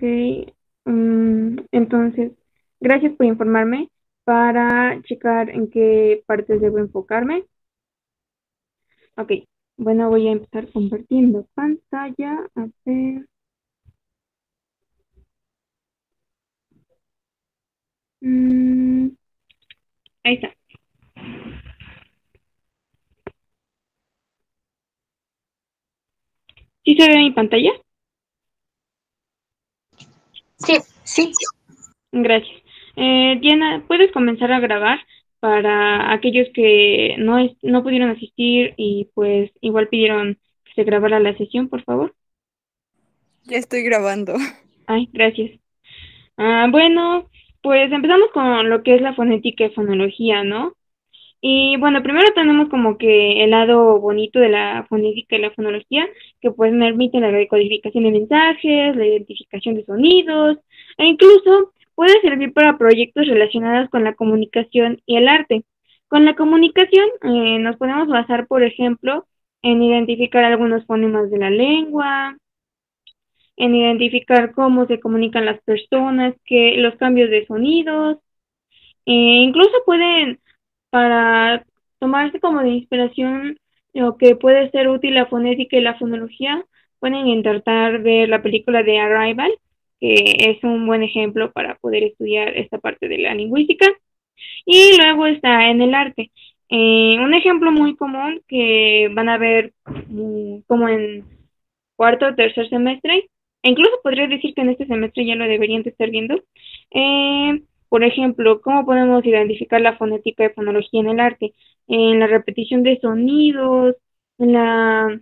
Ok, entonces, gracias por informarme para checar en qué partes debo enfocarme. Ok, bueno, voy a empezar compartiendo pantalla. A ver. mm, Ahí está. ¿Sí se ve mi pantalla? Sí, sí. Gracias. Diana, ¿puedes comenzar a grabar para aquellos que no pudieron asistir y pues igual pidieron que se grabara la sesión, por favor? Ya estoy grabando. Ay, gracias. Bueno, pues empezamos con lo que es la fonética y fonología, ¿no? Y bueno, primero tenemos como que el lado bonito de la fonética y la fonología, que pues permite la decodificación de mensajes, la identificación de sonidos, e incluso puede servir para proyectos relacionados con la comunicación y el arte. Con la comunicación nos podemos basar, por ejemplo, en identificar algunos fonemas de la lengua, en identificar cómo se comunican las personas, que los cambios de sonidos, incluso pueden, para tomarse como de inspiración lo que puede ser útil la fonética y la fonología, pueden intentar ver la película de Arrival, que es un buen ejemplo para poder estudiar esta parte de la lingüística. Y luego está en el arte. Un ejemplo muy común que van a ver como en cuarto o tercer semestre, e incluso podría decir que en este semestre ya lo deberían de estar viendo. Por ejemplo, ¿cómo podemos identificar la fonética y fonología en el arte? En la repetición de sonidos, en la,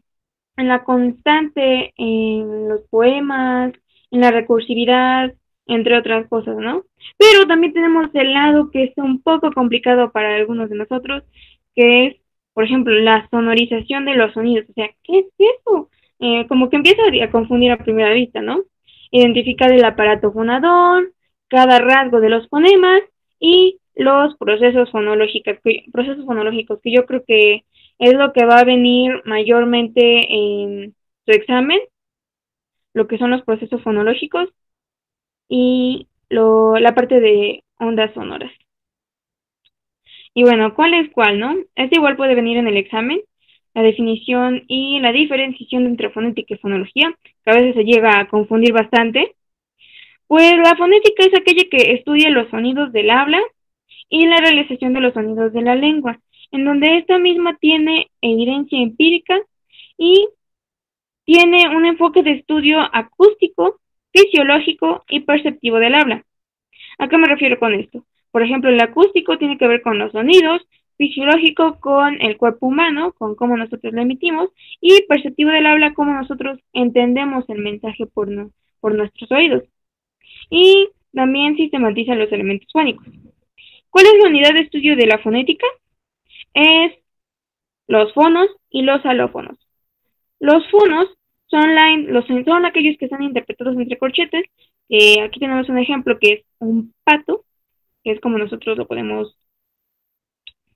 en la constante, en los poemas, en la recursividad, entre otras cosas, ¿no? Pero también tenemos el lado que es un poco complicado para algunos de nosotros, que es, por ejemplo, la sonorización de los sonidos. O sea, ¿qué es eso? Como que empieza a confundir a primera vista, ¿no? Identificar el aparato fonador, cada rasgo de los fonemas y los procesos fonológicos, que yo creo que es lo que va a venir mayormente en su examen, lo que son los procesos fonológicos y la parte de ondas sonoras. Y bueno, ¿cuál es cuál, no? Este igual puede venir en el examen, la definición y la diferenciación entre fonética y fonología, que a veces se llega a confundir bastante. Pues la fonética es aquella que estudia los sonidos del habla y la realización de los sonidos de la lengua, en donde esta misma tiene evidencia empírica y tiene un enfoque de estudio acústico, fisiológico y perceptivo del habla. ¿A qué me refiero con esto? Por ejemplo, el acústico tiene que ver con los sonidos, fisiológico con el cuerpo humano, con cómo nosotros lo emitimos, y perceptivo del habla, cómo nosotros entendemos el mensaje por nuestros oídos. Y también sistematiza los elementos fónicos. ¿Cuál es la unidad de estudio de la fonética? Es los fonos y los alófonos. Los fonos son aquellos que están interpretados entre corchetes. Aquí tenemos un ejemplo que es un pato, que es como nosotros lo podemos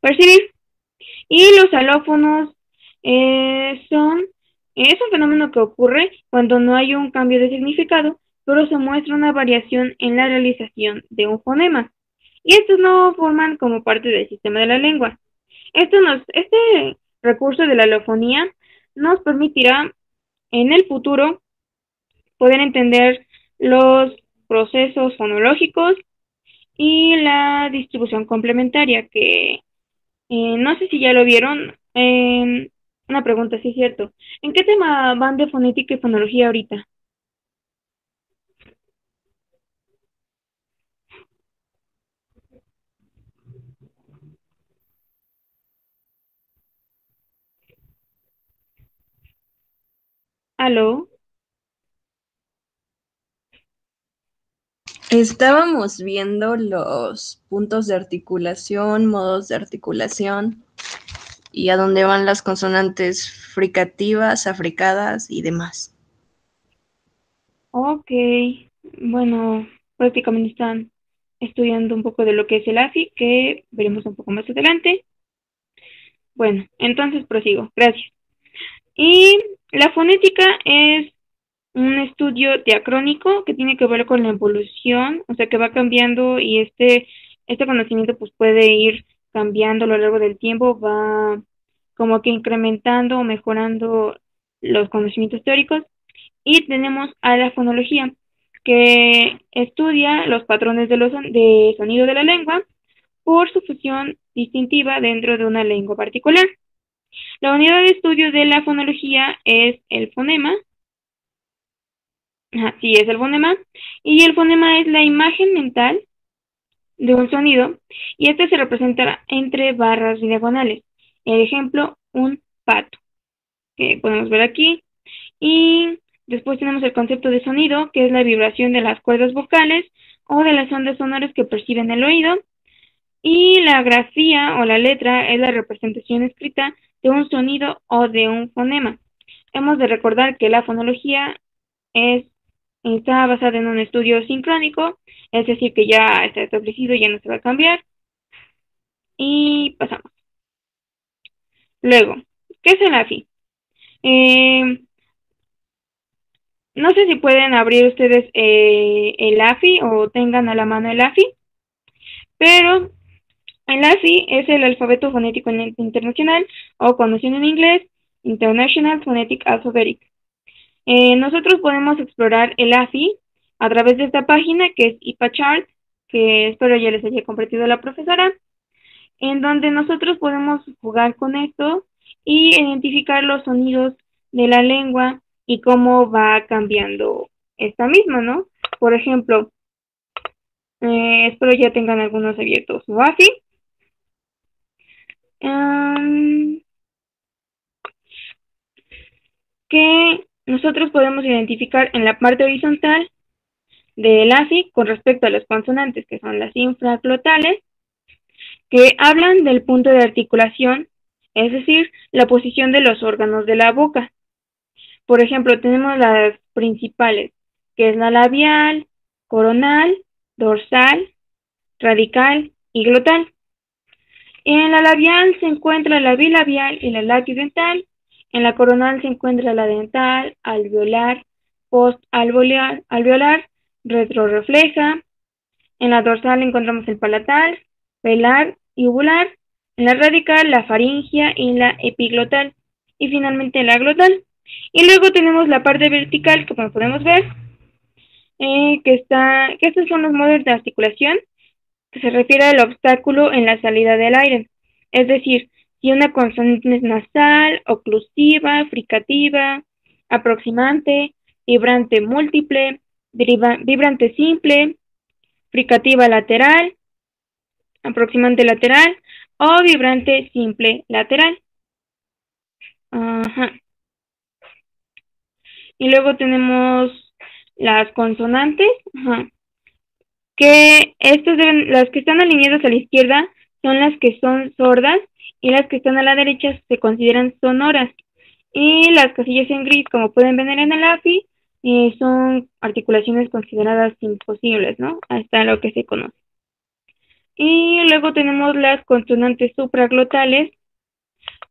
percibir. Y los alófonos es un fenómeno que ocurre cuando no hay un cambio de significado, pero se muestra una variación en la realización de un fonema. Y estos no forman como parte del sistema de la lengua. Este recurso de la alofonía nos permitirá en el futuro poder entender los procesos fonológicos y la distribución complementaria, que no sé si ya lo vieron. Una pregunta, sí es cierto. ¿En qué tema van de fonética y fonología ahorita? ¿Aló? Estábamos viendo los puntos de articulación, modos de articulación y a dónde van las consonantes fricativas, africadas y demás. Ok, bueno, prácticamente están estudiando un poco de lo que es el AFI, que veremos un poco más adelante. Bueno, entonces prosigo. Gracias. Y la fonética es un estudio diacrónico que tiene que ver con la evolución, o sea que va cambiando y este conocimiento pues puede ir cambiando a lo largo del tiempo, va como que incrementando o mejorando los conocimientos teóricos. Y tenemos a la fonología, que estudia los patrones de sonido de la lengua por su función distintiva dentro de una lengua particular. La unidad de estudio de la fonología es el fonema. Sí, es el fonema. Y el fonema es la imagen mental de un sonido y este se representa entre barras diagonales. El ejemplo, un pato, que podemos ver aquí. Y después tenemos el concepto de sonido, que es la vibración de las cuerdas vocales o de las ondas sonoras que perciben el oído. Y la grafía o la letra es la representación escrita de un sonido o de un fonema. Hemos de recordar que la fonología está basada en un estudio sincrónico, es decir, que ya está establecido, ya no se va a cambiar. Y pasamos. Luego, ¿qué es el AFI? No sé si pueden abrir ustedes el AFI o tengan a la mano el AFI, pero el AFI es el alfabeto fonético internacional o conocido en inglés International Phonetic Alphabetic. Nosotros podemos explorar el AFI a través de esta página que es IPAChart, que espero ya les haya compartido la profesora, en donde nosotros podemos jugar con esto y identificar los sonidos de la lengua y cómo va cambiando esta misma, ¿no? Por ejemplo, espero ya tengan algunos abiertos o así. Que nosotros podemos identificar en la parte horizontal del AFI con respecto a las consonantes, que son las infraglottales, que hablan del punto de articulación, es decir, la posición de los órganos de la boca. Por ejemplo, tenemos las principales, que es la labial, coronal, dorsal, radical y glotal. En la labial se encuentra la bilabial y la labiodental. En la coronal se encuentra la dental, alveolar, postalveolar, retrorefleja. En la dorsal encontramos el palatal, velar y uvular. En la radical, la faringea y la epiglotal. Y finalmente la glotal. Y luego tenemos la parte vertical, que como podemos ver, que estos son los modos de articulación, que se refiere al obstáculo en la salida del aire. Es decir, si una consonante es nasal, oclusiva, fricativa, aproximante, vibrante múltiple, vibrante simple, fricativa lateral, aproximante lateral o vibrante simple lateral. Ajá. Y luego tenemos las consonantes, ajá, que las que están alineadas a la izquierda son las que son sordas y las que están a la derecha se consideran sonoras. Y las casillas en gris, como pueden ver en el AFI, son articulaciones consideradas imposibles, ¿no? Hasta lo que se conoce. Y luego tenemos las consonantes supraglotales,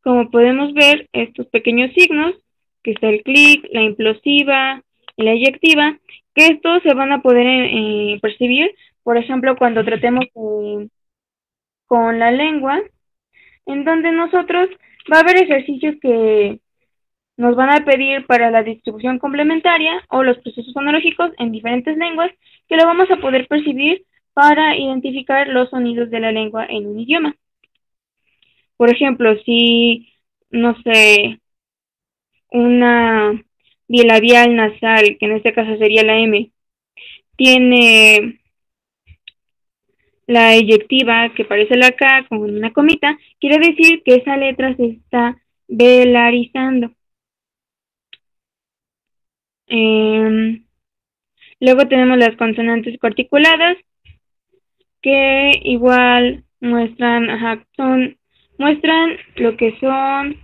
como podemos ver, estos pequeños signos, que está el clic, la implosiva y la eyectiva, que estos se van a poder percibir, por ejemplo, cuando tratemos con la lengua, en donde nosotros va a haber ejercicios que nos van a pedir para la distribución complementaria o los procesos fonológicos en diferentes lenguas, que lo vamos a poder percibir para identificar los sonidos de la lengua en un idioma. Por ejemplo, si, no sé, una bilabial nasal, que en este caso sería la M, tiene la eyectiva, que parece la K con una comita, quiere decir que esa letra se está velarizando. Luego tenemos las consonantes cuarticuladas, que igual muestran lo que son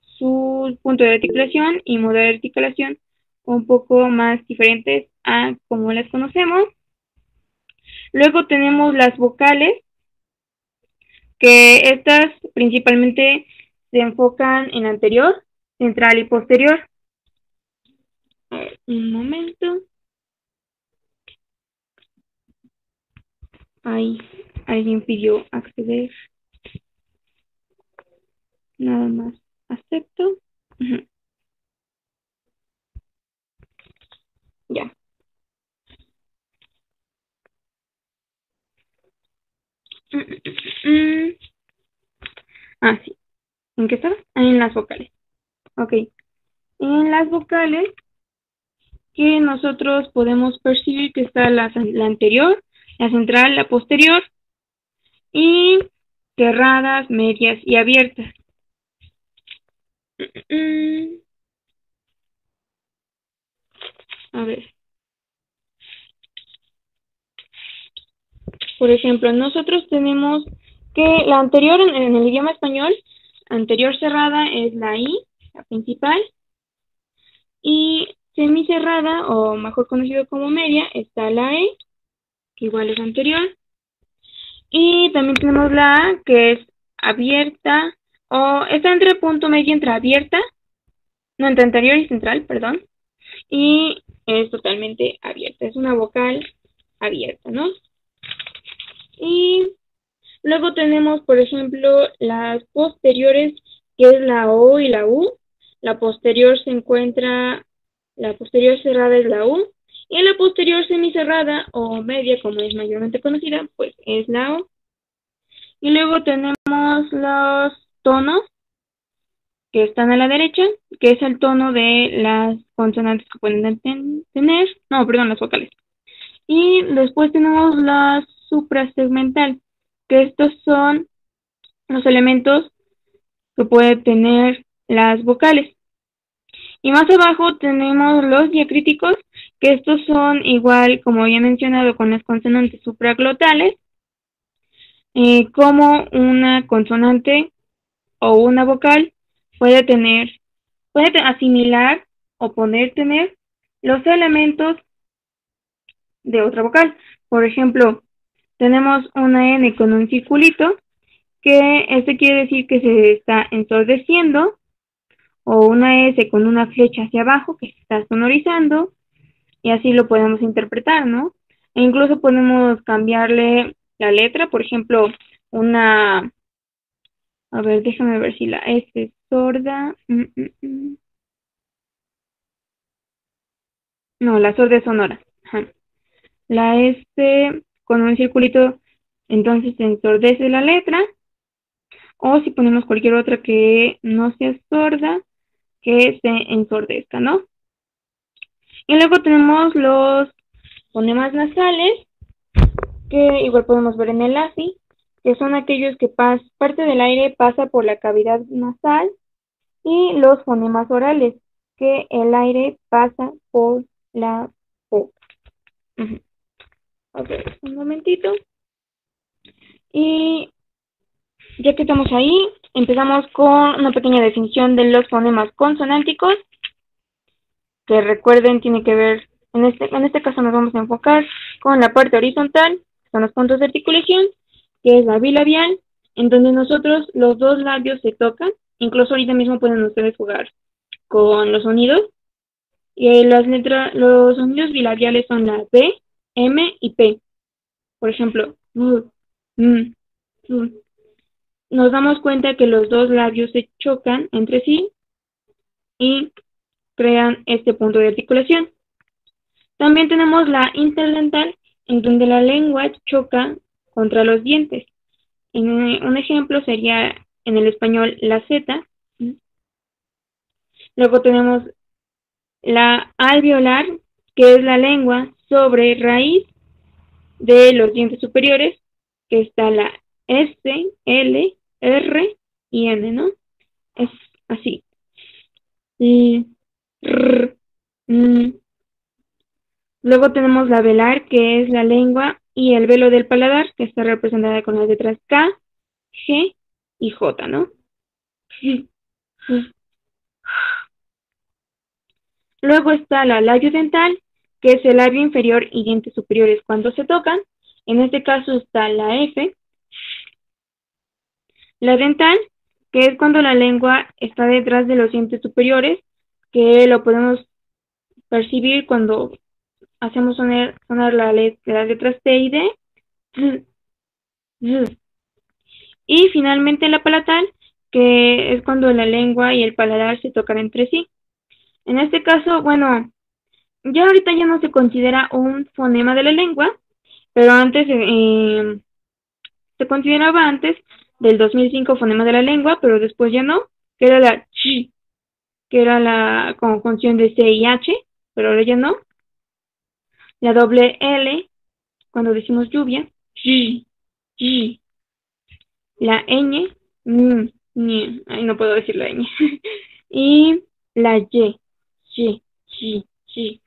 su punto de articulación y modo de articulación un poco más diferentes a como las conocemos. Luego tenemos las vocales, que estas principalmente se enfocan en anterior, central y posterior. A ver, un momento. Ahí, alguien pidió acceder. Nada más. Acepto. Ujú. Ya. Mm, mm, mm. Ah, sí. ¿En qué estaba? Ah, en las vocales. Ok. En las vocales que nosotros podemos percibir que está la anterior, la central, la posterior y cerradas, medias y abiertas. Mm, a ver. Por ejemplo, nosotros tenemos que la anterior en el idioma español, anterior cerrada es la I, la principal, y semicerrada, o mejor conocido como media, está la E, que igual es anterior, y también tenemos la A, que es abierta, o está entre punto medio entre abierta, no, entre anterior y central, perdón, y es totalmente abierta, es una vocal abierta, ¿no? Y luego tenemos, por ejemplo, las posteriores, que es la O y la U. La posterior se encuentra, la posterior cerrada es la U. Y la posterior semicerrada o media, como es mayormente conocida, pues es la O. Y luego tenemos los tonos que están a la derecha, que es el tono de las consonantes que pueden tener, no, perdón, las vocales. Y después tenemos la suprasegmental, que estos son los elementos que puede tener las vocales. Y más abajo tenemos los diacríticos, que estos son igual, como había mencionado, con las consonantes supraglotales, como una consonante o una vocal puede asimilar o poder tener los elementos de otra vocal. Por ejemplo, tenemos una N con un circulito, que este quiere decir que se está ensordeciendo, o una S con una flecha hacia abajo que se está sonorizando, y así lo podemos interpretar, ¿no? E incluso podemos cambiarle la letra, por ejemplo, una, a ver, déjame ver si la S es sorda. No, la sorda es sonora. Ajá. La S con un circulito, entonces se ensordece la letra, o si ponemos cualquier otra que no sea sorda, que se ensordezca, ¿no? Y luego tenemos los fonemas nasales, que igual podemos ver en el ASI, que son aquellos que parte del aire pasa por la cavidad nasal, y los fonemas orales, que el aire pasa por la boca. A ver, un momentito. Y ya que estamos ahí, empezamos con una pequeña definición de los fonemas consonánticos, que recuerden tiene que ver, en este caso nos vamos a enfocar con la parte horizontal, que son los puntos de articulación, que es la bilabial, en donde nosotros los dos labios se tocan, incluso ahorita mismo pueden ustedes jugar con los sonidos, y los sonidos bilabiales son la B, M y P. Por ejemplo, nos damos cuenta que los dos labios se chocan entre sí y crean este punto de articulación. También tenemos la interdental, en donde la lengua choca contra los dientes. Un ejemplo sería en el español la Z. Luego tenemos la alveolar, que es la lengua sobre raíz de los dientes superiores, que está la S, L, R y N, ¿no? Es así. R, Luego tenemos la velar, que es la lengua y el velo del paladar, que está representada con las letras K, G y J, ¿no? Luego está la labio dental, que es el labio inferior y dientes superiores cuando se tocan. En este caso está la F. La dental, que es cuando la lengua está detrás de los dientes superiores, que lo podemos percibir cuando hacemos sonar las letras T y D. Z, z. Y finalmente la palatal, que es cuando la lengua y el paladar se tocan entre sí. En este caso, bueno, ya ahorita ya no se considera un fonema de la lengua, pero antes se consideraba antes del 2005 fonema de la lengua, pero después ya no, que era la ch, que era la conjunción de C y H, pero ahora ya no. La doble L, cuando decimos lluvia, j, j. La ñ, ñ, ay, no puedo decir la ñ. Y la y, y, y, y.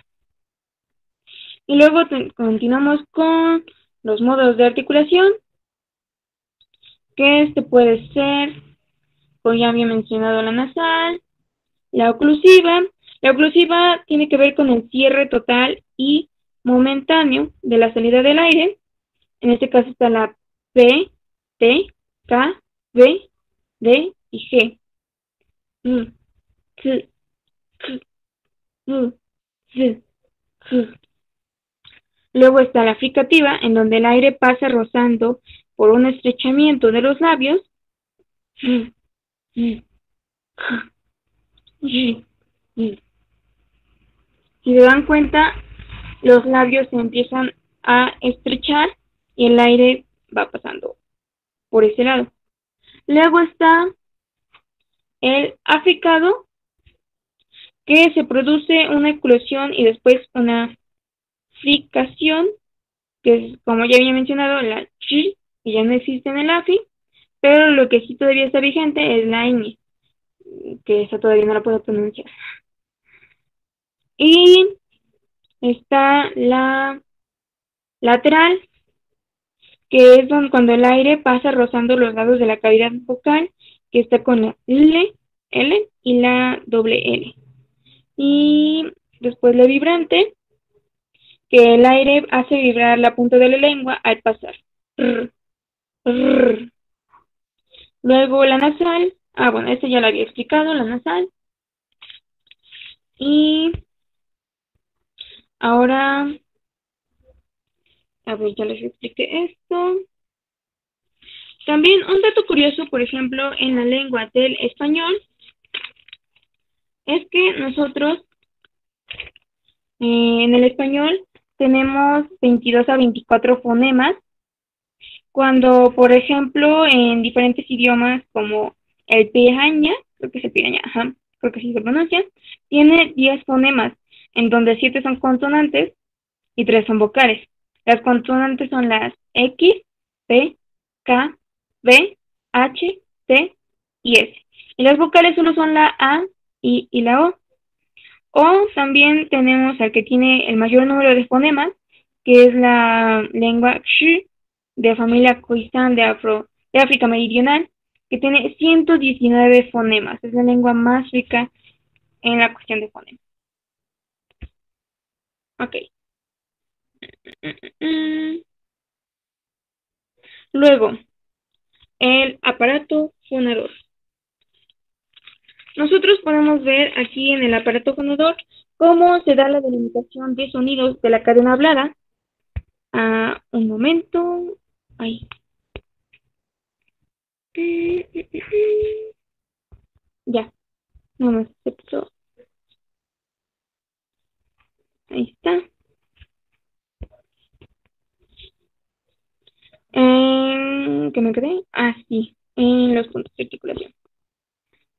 Y luego continuamos con los modos de articulación, que este puede ser, como ya había mencionado, la nasal, la oclusiva. La oclusiva tiene que ver con el cierre total y momentáneo de la salida del aire. En este caso está la P, T, K, B, D y G. K, K, Z, Z. Luego está la fricativa, en donde el aire pasa rozando por un estrechamiento de los labios. Si se dan cuenta, los labios se empiezan a estrechar y el aire va pasando por ese lado. Luego está el africado, que se produce una eclosión y después una fricación, que es, como ya había mencionado, la ch, que ya no existe en el afi, pero lo que sí todavía está vigente es la ñ, que esa todavía no la puedo pronunciar. Y está la lateral, que es cuando el aire pasa rozando los lados de la cavidad vocal, que está con la L y la doble L. Y después la vibrante, que el aire hace vibrar la punta de la lengua al pasar. Luego la nasal, bueno, esta ya la había explicado, la nasal. Y ahora, a ver, ya les expliqué esto. También un dato curioso, por ejemplo, en la lengua del español, es que nosotros en el español tenemos 22 a 24 fonemas, cuando, por ejemplo, en diferentes idiomas como el piraña, creo que es el piraña, creo que sí se pronuncia, tiene 10 fonemas, en donde 7 son consonantes y 3 son vocales. Las consonantes son las X, P, K, B, H, T y S. Y las vocales solo son la A y la O. O también tenemos al que tiene el mayor número de fonemas, que es la lengua Sh, de familia Khoisan de África Meridional, que tiene 119 fonemas. Es la lengua más rica en la cuestión de fonemas. Ok. Luego, el aparato fonador. Nosotros podemos ver aquí en el aparato fonador cómo se da la delimitación de sonidos de la cadena hablada. Un momento. Ahí. Ya. No me acepto. Ahí está. ¿Qué me quedé? Sí. En los puntos de articulación.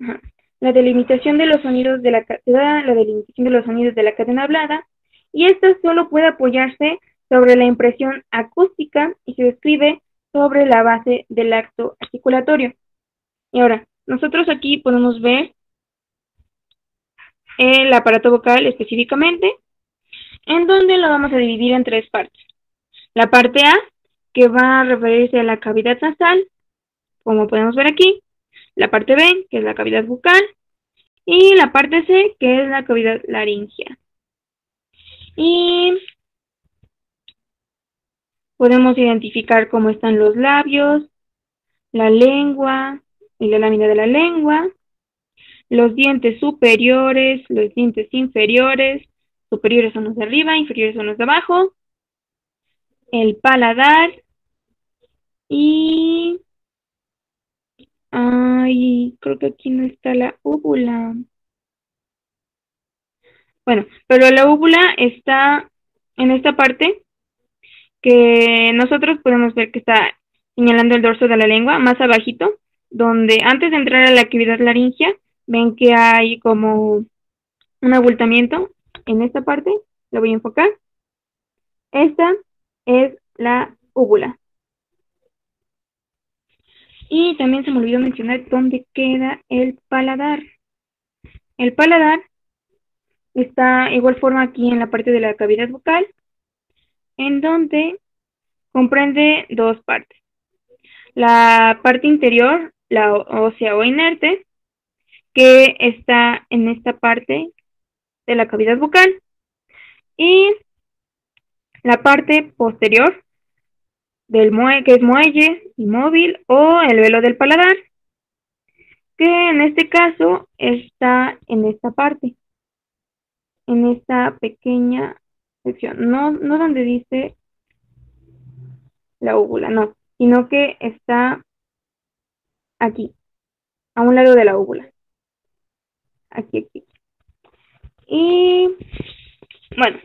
Ajá. La delimitación de los sonidos de la cadena hablada, y esta solo puede apoyarse sobre la impresión acústica y se describe sobre la base del acto articulatorio. Y ahora, nosotros aquí podemos ver el aparato vocal específicamente, en donde lo vamos a dividir en 3 partes. La parte A, que va a referirse a la cavidad nasal, como podemos ver aquí. La parte B, que es la cavidad bucal. Y la parte C, que es la cavidad laringea. Y podemos identificar cómo están los labios, la lengua y la lámina de la lengua, los dientes superiores, los dientes inferiores, superiores son los de arriba, inferiores son los de abajo, el paladar y... Ay, creo que aquí no está la úvula. Bueno, pero la úvula está en esta parte que nosotros podemos ver que está señalando el dorso de la lengua, más abajito, donde antes de entrar a la cavidad laringea, ven que hay como un abultamiento en esta parte, lo voy a enfocar. Esta es la úvula. Y también se me olvidó mencionar dónde queda el paladar. El paladar está igual forma aquí en la parte de la cavidad bucal, en donde comprende dos partes. La parte interior, la ósea o inerte, que está en esta parte de la cavidad bucal, y la parte posterior, que es muelle inmóvil o el velo del paladar, que en este caso está en esta parte, en esta pequeña sección, no donde dice la úvula, no, sino que está aquí, a un lado de la úvula, aquí. Y bueno,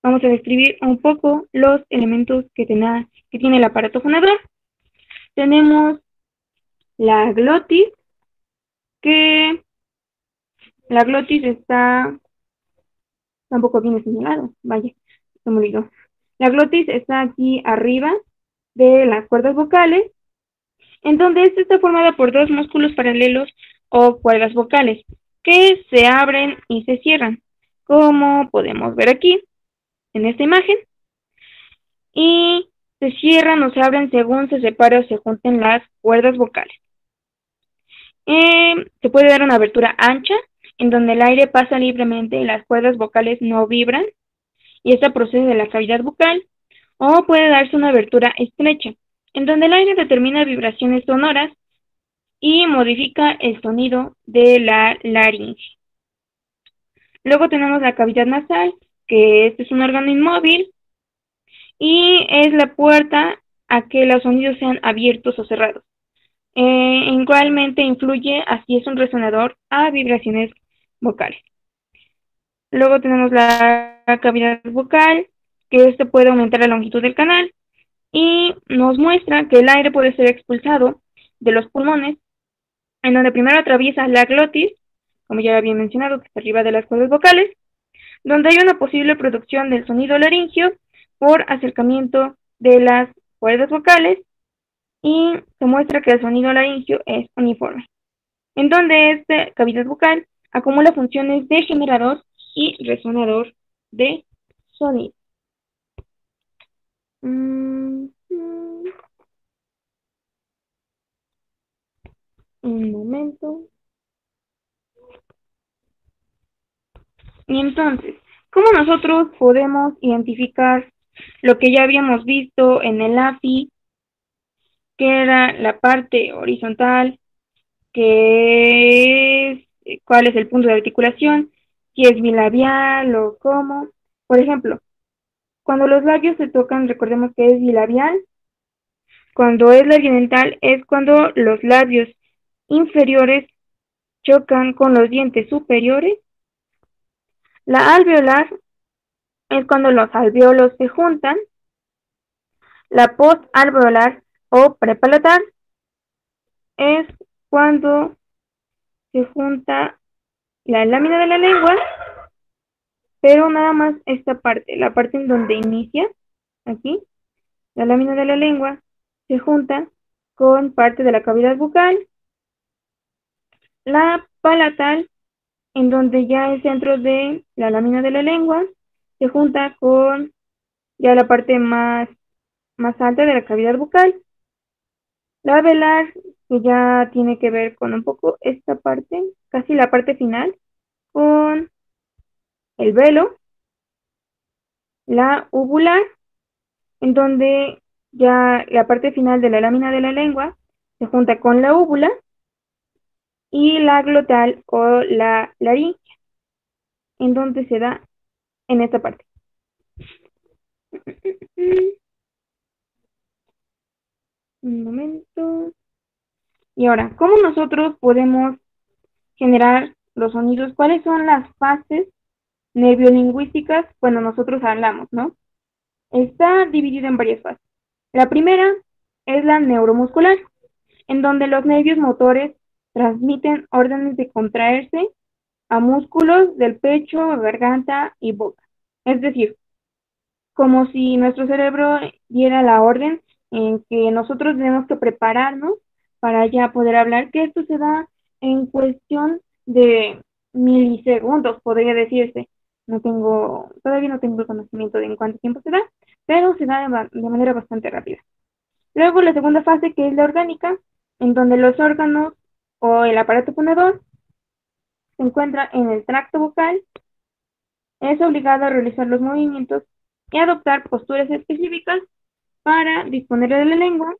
vamos a describir un poco los elementos que tiene el aparato fonador. Tenemos la glotis, que la glotis está tampoco viene señalado, vaya, se me olvidó. La glotis está aquí arriba de las cuerdas vocales, en donde esta está formada por dos músculos paralelos o cuerdas vocales, que se abren y se cierran, como podemos ver aquí, en esta imagen, y se cierran o se abren según se separe o se junten las cuerdas vocales. Se puede dar una abertura ancha, en donde el aire pasa libremente y las cuerdas vocales no vibran, y esta procede de la cavidad bucal, o puede darse una abertura estrecha, en donde el aire determina vibraciones sonoras y modifica el sonido de la laringe. Luego tenemos la cavidad nasal, que este es un órgano inmóvil y es la puerta a que los sonidos sean abiertos o cerrados. Igualmente influye, así es un resonador, a vibraciones vocales. Luego tenemos la cavidad vocal, que este puede aumentar la longitud del canal y nos muestra que el aire puede ser expulsado de los pulmones, en donde primero atraviesa la glotis, como ya había mencionado, que está arriba de las cuerdas vocales, donde hay una posible producción del sonido laringio por acercamiento de las cuerdas vocales, y se muestra que el sonido laringio es uniforme, en donde esta cavidad vocal acumula funciones de generador y resonador de sonido. Un momento. Y entonces, ¿cómo nosotros podemos identificar lo que ya habíamos visto en el AFI, que era la parte horizontal, que es cuál es el punto de articulación, si es bilabial o cómo? Por ejemplo, cuando los labios se tocan, recordemos que es bilabial. Cuando es labiodental es cuando los labios inferiores chocan con los dientes superiores. La alveolar es cuando los alveolos se juntan. La postalveolar o prepalatar es cuando se junta la lámina de la lengua, pero nada más esta parte, la parte en donde inicia, aquí, la lámina de la lengua, se junta con parte de la cavidad bucal. La palatal, en donde ya el centro de la lámina de la lengua se junta con ya la parte más alta de la cavidad bucal. La velar, que ya tiene que ver con un poco esta parte, casi la parte final, con el velo. La uvular, en donde ya la parte final de la lámina de la lengua se junta con la úvula. Y la glotal o la laringe, en donde se da en esta parte. Un momento. Y ahora, ¿cómo nosotros podemos generar los sonidos? ¿Cuáles son las fases nerviolingüísticas cuando nosotros hablamos, no? Está dividido en varias fases. La primera es la neuromuscular, en donde los nervios motores transmiten órdenes de contraerse a músculos del pecho, garganta y boca. Es decir, como si nuestro cerebro diera la orden en que nosotros tenemos que prepararnos para ya poder hablar, que esto se da en cuestión de milisegundos, podría decirse. Todavía no tengo el conocimiento de en cuánto tiempo se da, pero se da de manera bastante rápida. Luego la segunda fase, que es la orgánica, en donde los órganos o el aparato fonador se encuentra en el tracto vocal, es obligado a realizar los movimientos y adoptar posturas específicas para disponer de la lengua,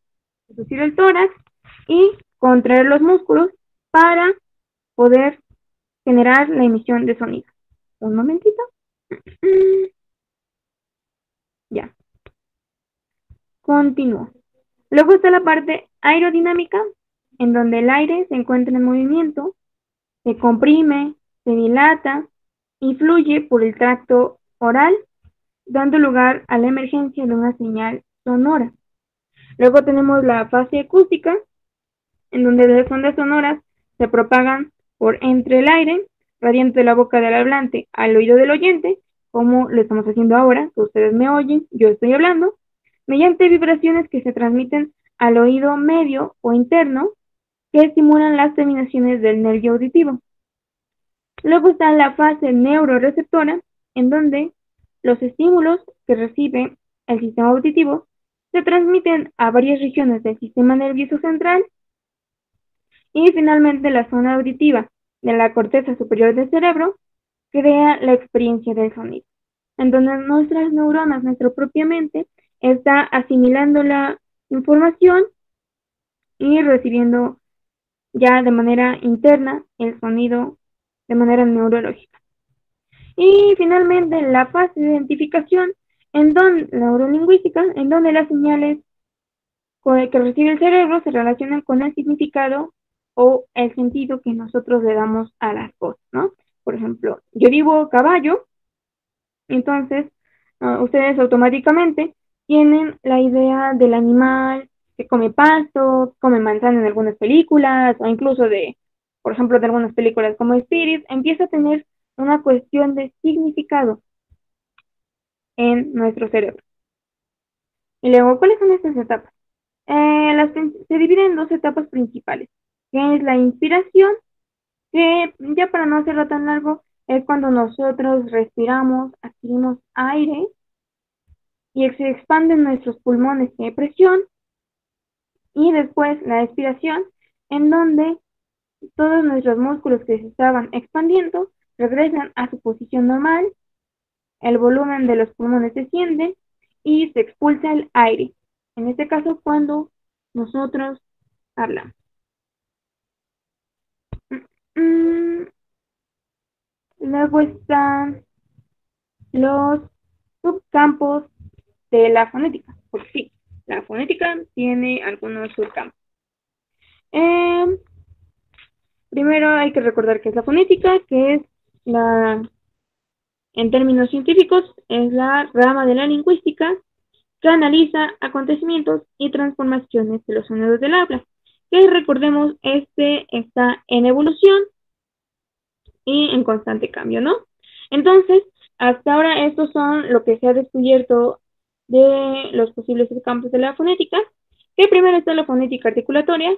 reducir el tórax y contraer los músculos para poder generar la emisión de sonido. Un momentito. Ya. Continúo. Luego está la parte aerodinámica, en donde el aire se encuentra en movimiento, se comprime, se dilata y fluye por el tracto oral, dando lugar a la emergencia de una señal sonora. Luego tenemos la fase acústica, en donde las ondas sonoras se propagan por entre el aire, radiante de la boca del hablante al oído del oyente, como lo estamos haciendo ahora, que ustedes me oyen, yo estoy hablando, mediante vibraciones que se transmiten al oído medio o interno, que estimulan las terminaciones del nervio auditivo. Luego está la fase neuroreceptora, en donde los estímulos que recibe el sistema auditivo se transmiten a varias regiones del sistema nervioso central. Y finalmente la zona auditiva de la corteza superior del cerebro crea la experiencia del sonido, en donde nuestras neuronas, nuestra propia mente, está asimilando la información y recibiendo ya de manera interna el sonido de manera neurológica. Y finalmente la fase de identificación neurolingüística, en donde las señales que recibe el cerebro se relacionan con el significado o el sentido que nosotros le damos a las cosas, ¿no? Por ejemplo, yo digo caballo, entonces ustedes automáticamente tienen la idea del animal que come pasto, come manzana en algunas películas, o incluso por ejemplo, de algunas películas como Spirit, empieza a tener una cuestión de significado en nuestro cerebro. Y luego, ¿cuáles son estas etapas? Se dividen en dos etapas principales, que es la inspiración, que ya para no hacerlo tan largo, es cuando nosotros respiramos, adquirimos aire y se expanden nuestros pulmones de presión, y después la expiración, en donde todos nuestros músculos que se estaban expandiendo regresan a su posición normal, el volumen de los pulmones desciende y se expulsa el aire. En este caso, cuando nosotros hablamos. Luego están los subcampos de la fonética, porque sí, la fonética tiene algunos subcampos. Primero hay que recordar qué es la fonética, que es en términos científicos, es la rama de la lingüística que analiza acontecimientos y transformaciones de los sonidos del habla. Que recordemos, está en evolución y en constante cambio, ¿no? Entonces, hasta ahora estos son lo que se ha descubierto de los posibles campos de la fonética, que primero está la fonética articulatoria,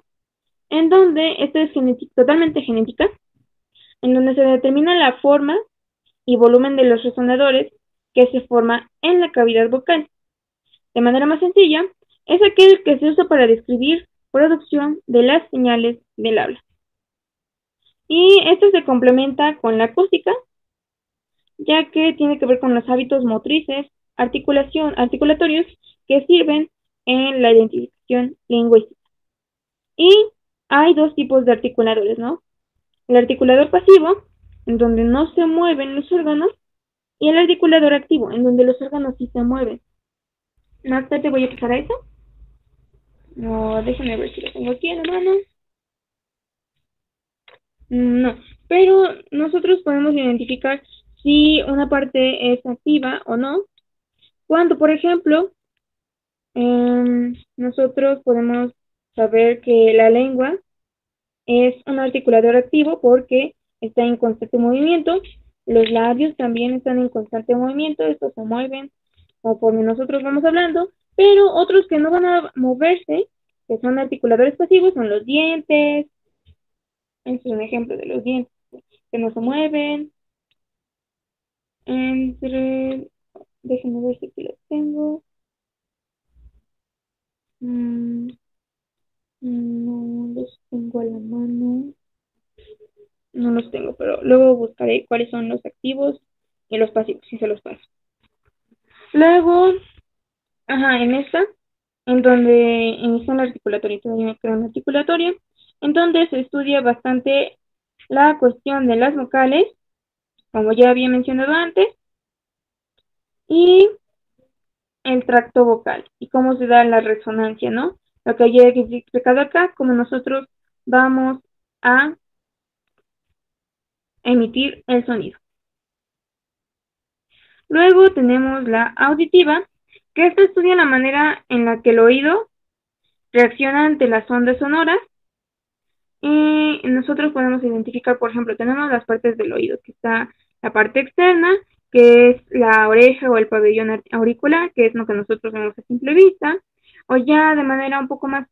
en donde esto es totalmente genética, en donde se determina la forma y volumen de los resonadores que se forma en la cavidad vocal. De manera más sencilla, es aquel que se usa para describir producción de las señales del habla. Y esto se complementa con la acústica, ya que tiene que ver con los hábitos motrices, articulatorios que sirven en la identificación lingüística. Y hay dos tipos de articuladores, ¿no? El articulador pasivo, en donde no se mueven los órganos, y el articulador activo, en donde los órganos sí se mueven. Más tarde voy a pasar a eso. No, déjenme ver si lo tengo aquí en la mano. No, pero nosotros podemos identificar si una parte es activa o no. Cuando, por ejemplo, nosotros podemos saber que la lengua es un articulador activo porque está en constante movimiento. Los labios también están en constante movimiento, estos se mueven conforme nosotros vamos hablando, pero otros que no van a moverse, que son articuladores pasivos, son los dientes. Este es un ejemplo de los dientes que no se mueven. Entre, déjenme ver si aquí los tengo. Mm, no los tengo a la mano. No los tengo, pero luego buscaré cuáles son los activos y los pasivos, si se los paso. Luego, ajá, en donde inicia la articulatoria, todavía creo una articulatoria, en donde se estudia bastante la cuestión de las vocales, como ya había mencionado antes, y el tracto vocal, y cómo se da la resonancia, ¿no? Lo que ya he explicado acá, cómo nosotros vamos a emitir el sonido. Luego tenemos la auditiva, que esto estudia la manera en la que el oído reacciona ante las ondas sonoras. Y nosotros podemos identificar, por ejemplo, tenemos las partes del oído, que está la parte externa, que es la oreja o el pabellón auricular, que es lo que nosotros vemos a simple vista, o ya de manera un poco más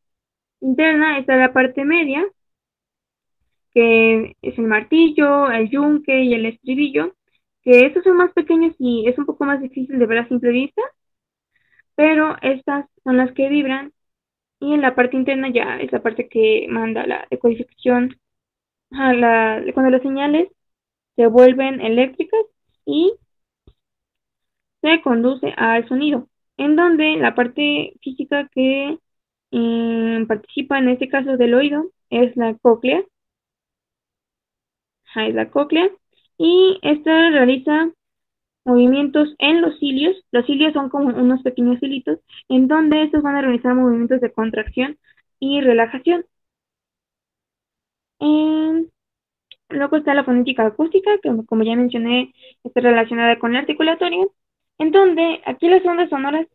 interna está la parte media, que es el martillo, el yunque y el estribillo, que estos son más pequeños y es un poco más difícil de ver a simple vista, pero estas son las que vibran y en la parte interna ya es la parte que manda la decodificación, cuando las señales se vuelven eléctricas y se conduce al sonido, en donde la parte física que participa en este caso del oído es la cóclea, es la cóclea, y esta realiza movimientos en los cilios. Los cilios son como unos pequeños hilitos, en donde estos van a realizar movimientos de contracción y relajación. Luego está la fonética acústica, que como ya mencioné, está relacionada con la articulatoria, en donde aquí las ondas sonoras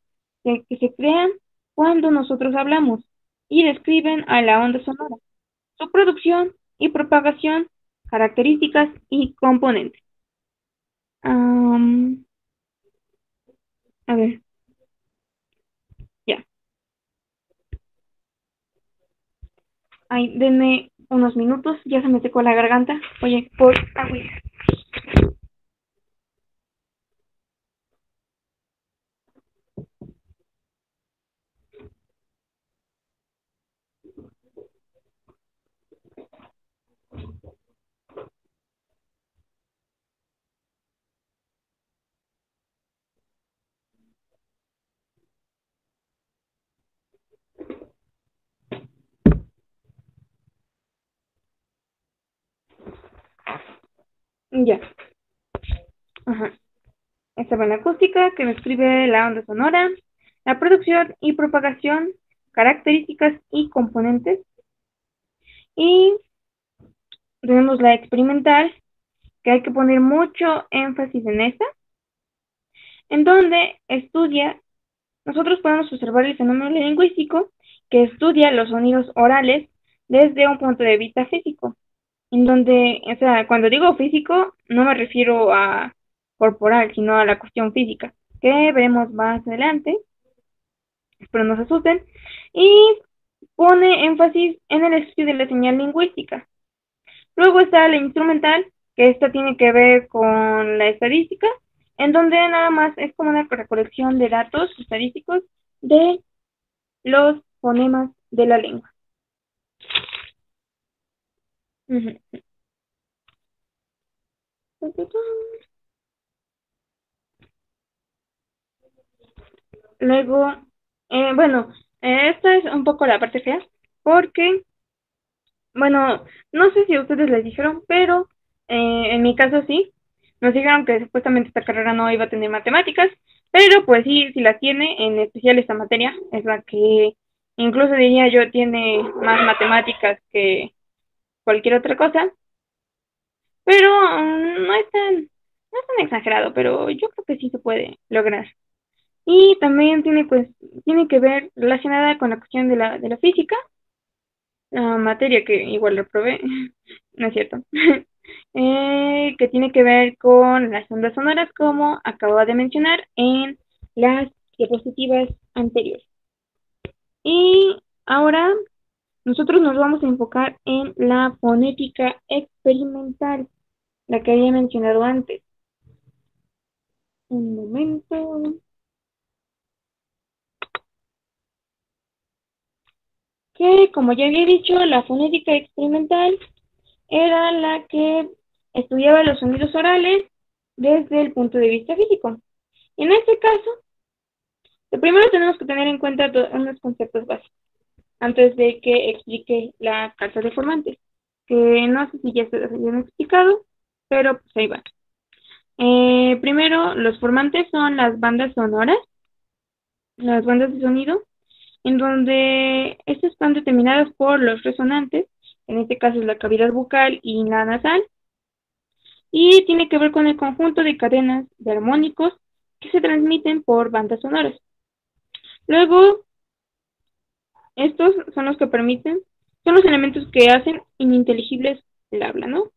que se crean cuando nosotros hablamos y describen a la onda sonora, su producción y propagación, características y componentes. A ver, ya. Ay, denme unos minutos, ya se me secó la garganta. Oye, por agua. Ya. Ajá. Esta va la acústica, que describe la onda sonora, la producción y propagación, características y componentes. Y tenemos la experimental, que hay que poner mucho énfasis en esta, en donde estudia, nosotros podemos observar el fenómeno lingüístico que estudia los sonidos orales desde un punto de vista físico, en donde, o sea, cuando digo físico, no me refiero a corporal, sino a la cuestión física, que veremos más adelante, espero no se asusten, y pone énfasis en el estudio de la señal lingüística. Luego está la instrumental, que esta tiene que ver con la estadística, en donde nada más es como una recolección de datos estadísticos de los fonemas de la lengua. Luego, bueno, esta es un poco la parte fea, porque, bueno, no sé si a ustedes les dijeron, pero en mi caso sí, nos dijeron que supuestamente esta carrera no iba a tener matemáticas, pero pues sí, sí las tiene, en especial esta materia, es la que incluso diría yo tiene más matemáticas que cualquier otra cosa, pero no es tan exagerado, pero yo creo que sí se puede lograr. Y también tiene pues, tiene que ver relacionada con la cuestión de la física, la materia que igual reprobé, no es cierto, que tiene que ver con las ondas sonoras, como acabo de mencionar en las diapositivas anteriores. Y ahora nosotros nos vamos a enfocar en la fonética experimental, la que había mencionado antes. Un momento. Que, como ya había dicho, la fonética experimental era la que estudiaba los sonidos orales desde el punto de vista físico. En este caso, lo primero tenemos que tener en cuenta unos conceptos básicos antes de que explique la carta de formantes, que no sé si ya se los habían explicado, pero pues ahí va. Primero, los formantes son las bandas sonoras, las bandas de sonido, en donde estas están determinadas por los resonantes, en este caso es la cavidad bucal y la nasal, y tiene que ver con el conjunto de cadenas de armónicos que se transmiten por bandas sonoras. Luego, estos son los que permiten, son los elementos que hacen ininteligibles el habla, ¿no?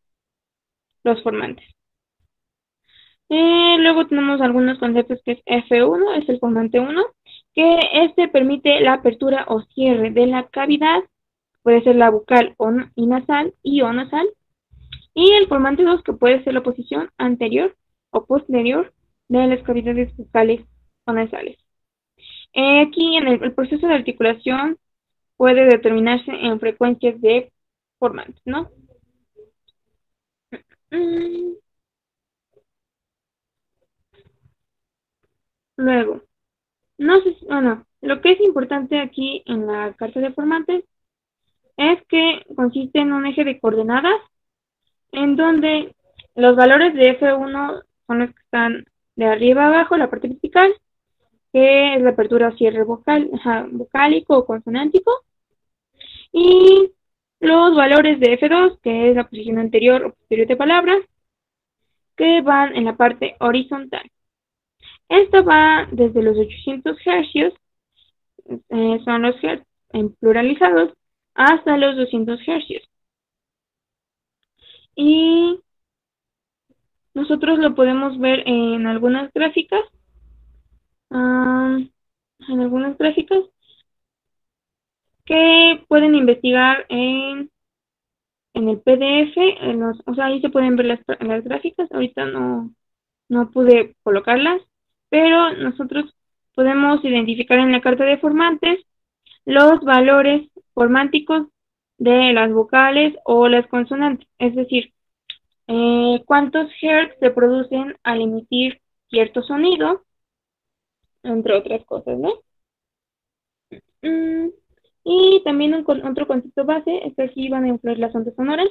Los formantes. Luego tenemos algunos conceptos que es F1, es el formante 1, que este permite la apertura o cierre de la cavidad, puede ser la bucal y nasal o nasal, y el formante 2, que puede ser la posición anterior o posterior de las cavidades bucales o nasales. Aquí en el proceso de articulación puede determinarse en frecuencias de formantes, ¿no? Luego, no sé si, bueno, lo que es importante aquí en la carta de formantes es que consiste en un eje de coordenadas en donde los valores de F1 son los que están de arriba a abajo, la parte vertical, que es la apertura o cierre vocal, vocálico o consonántico, y los valores de F2, que es la posición anterior o posterior de palabras, que van en la parte horizontal. Esto va desde los 800 Hz, son los Hz en pluralizados, hasta los 200 Hz. Y nosotros lo podemos ver en algunas gráficas, que pueden investigar en el PDF, o sea, ahí se pueden ver las gráficas, ahorita no pude colocarlas, pero nosotros podemos identificar en la carta de formantes los valores formánticos de las vocales o las consonantes, es decir, cuántos hertz se producen al emitir cierto sonido, entre otras cosas, ¿no? Mm, y también otro concepto base es que aquí van a influir las ondas sonoras,